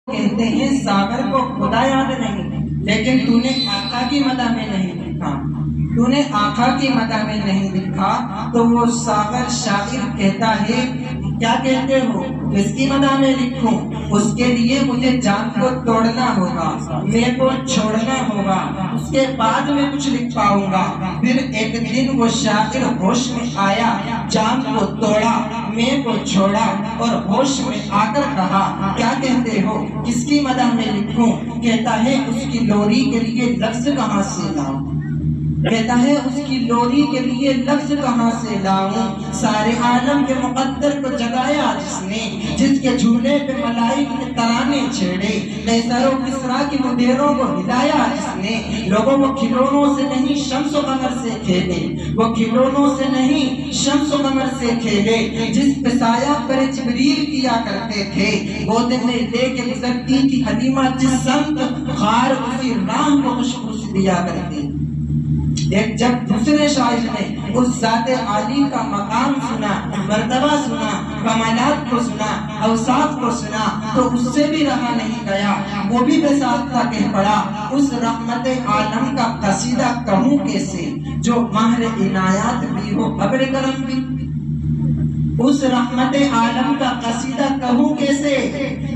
کہتے ہیں ساغر کو خدا یاد نہیں، لیکن تو نے آقا کی مدح میں نہیں لکھا، تو نے آقا کی مدح میں نہیں لکھا، تو وہ ساغر شاعر کہتا ہے کیا کہتے ہو کس کی مدح میں لکھوں؟ اس کے لیے مجھے جان کو توڑنا ہوگا، میرے کو چھوڑنا ہوگا، اس کے بعد میں کچھ لکھ پاؤں گا۔ پھر ایک دن وہ شاعر ہوش میں آیا، جان کو توڑا، میں کو چھوڑا اور ہوش میں آ کر کہا کیا کہتے ہو کس کی مدح میں لکھوں؟ کہتا ہے اس کی لوری کے لیے لفظ کہاں سے لاؤں، کہتا ہے اس کی لوری کے لیے لفظ کہاں سے لاؤں؟ سارے عالم کے مقدر کو جگایا جس نے، جس کے جھولے پہ ملائک نے ترانے چھیڑے، قیصر و کسریٰ کی مدیروں کو ہلایا جس نے، لوگوں وہ کھلونوں سے نہیں شمس و قمر سے کھیلے، وہ کھلونوں سے نہیں شمس و قمر سے کھیلے، جس پہ سایہ پر جبریل کیا کرتے تھے، گودے میں لے کے گزرتی تھی حلیمہ جس سمت، خار اسی راہ کو خوشبو سے دیا کرتی۔ ایک جب دوسرے شاعر نے اس ذات عالی کا مقام سنا، مرتبہ سنا، کمالات کو سنا، اوصاف کو سنا، تو اس سے بھی رہا نہیں گیا، وہ بھی بے ساختہ کہہ پڑا اس رحمت عالم کا قصیدہ کہوں کیسے جو ماہر عنایات بھی ہو ابر کرم بھی۔ اس رحمت عالم کا قصیدہ کہوں کیسے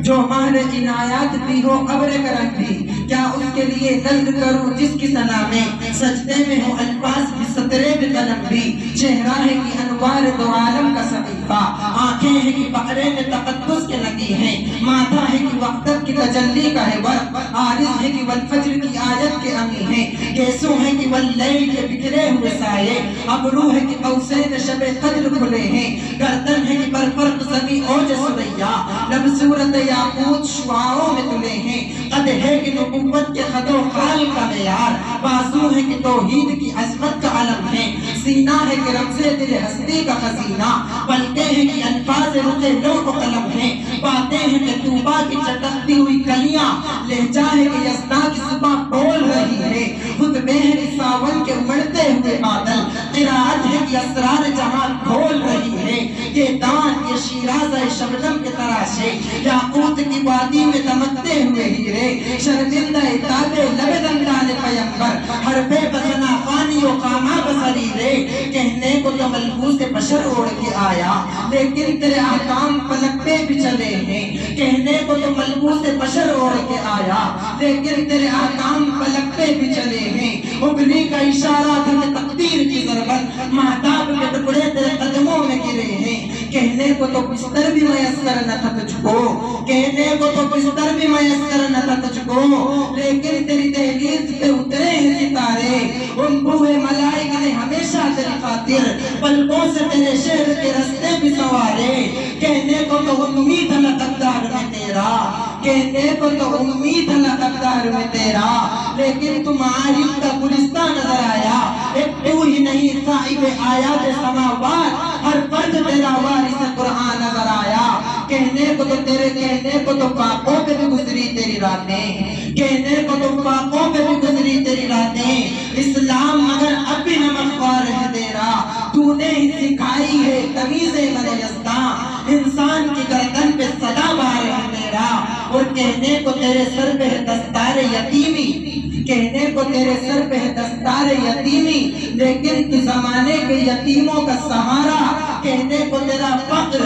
جو ماہر عنایات بھی ہو ابر کرم بھی، کیا اس کے لیے نظر کروں جس کی ثنا میں سجدے میں ہو الفاظ بھی سطرے بھی قلم بھی، چہرہ ہے کہ انوار دو عالم کا صحیفہ، آنکھیں ہیں کہ بحرے میں تقدس کے لگی ہیں، ماتھا ہے کہ وقت کی تجلی کا ہے ورق، عارض ہے کہ والفجر کی آیت کے امی ہیں، کیسوں ہے کہ واللیل کے بکھرے ہوئے سائے، ابرو ہے کہ قوسین شب قدر کھلے ہیں، گردن ہے کہ برفرق زمین اوج سریا، لب صورت یاقوت شعاعوں میں تلے ہیں، قد ہے کہ نبوت کے خد و خال کا معیار، بازو ہے کہ توحید کی عظمت کا علم ہے، سینہ ہے کہ رمز دل ہستی کا خزینہ، پلکیں ہیں کہ الفاظ رخ لوح و قلم ہیں، باتیں ہیں کہ طوبا کی چٹکتی ہوئی کلیاں، لہجہ ہے کہ یزدا کی صبح بول رہی ہے، خطبے ہیں کہ ساون کے امڑتے ہوئے بادل، قرائت ہے کہ اسرار جہاں کھول رہی ہے، یہ دان یہ شیرازہ شبنم کے تراشے، یاقوت کی وادی میں دمکتے ہوئے ہیرے، شرمندہ تابع لب دندان پیمبر، حرف بزنا خانی و خامہ بسری رے، کہنے کو تو ملبوس بشر اوڑ کے آیا، لیکن تیرے احکام پلک پہ بھی چلے ہیں، کہنے کو تو ملبوس بشر اوڑ کے آیا، لیکن تیرے احکام پلک پہ بھی چلے ہیں، اگلی کا اشارہ تھا کہ تقدیر کی ضربت، مہتاب کے ٹکڑے تیرے قدموں میں گرے ہیں، کہنے کو تو بستر بھی میسر نہ تھا تجھ کو، کہنے کو تو بستر بھی میسر نہ تھا تجھ کو، لیکن تیری دہلیز پہ اترے ہیں ستارے، ان بوئے ملائک نے ہمیشہ تیری خاطر پلکوں سے تیرے شہر کے رستے بھی سوارے، کہنے کو تو امید نہ قدار میں تیرا، کہنے کو تو امید نہ قدار میں تیرا، لیکن تم عارف کا گلستہ نظر آیا، ایک تو ہی نہیں صاحب آیات سماوات، ہر فرد تیرا وارث قرآن نظر آیا، کہنے کو تو تیرے کہنے کو تو پاکوں پہ بھی گزری تیری راتیں، کہنے کو تو پاکوں پہ بھی گزری تیری راتیں، اسلام مگر اب بھی نمک خوار ہے تیرا، تو نے ہی سکھائی ہے تمیز من یزداں، انسان کی گردن پہ صدا بار ہے تیرا، اور کہنے کو تیرے سر پہ دستار یتیمی، کہنے کو تیرے سر پہ دستار یتیمی، لیکن تو زمانے کے یتیموں کا سہارا، کہنے کو تیرا فقر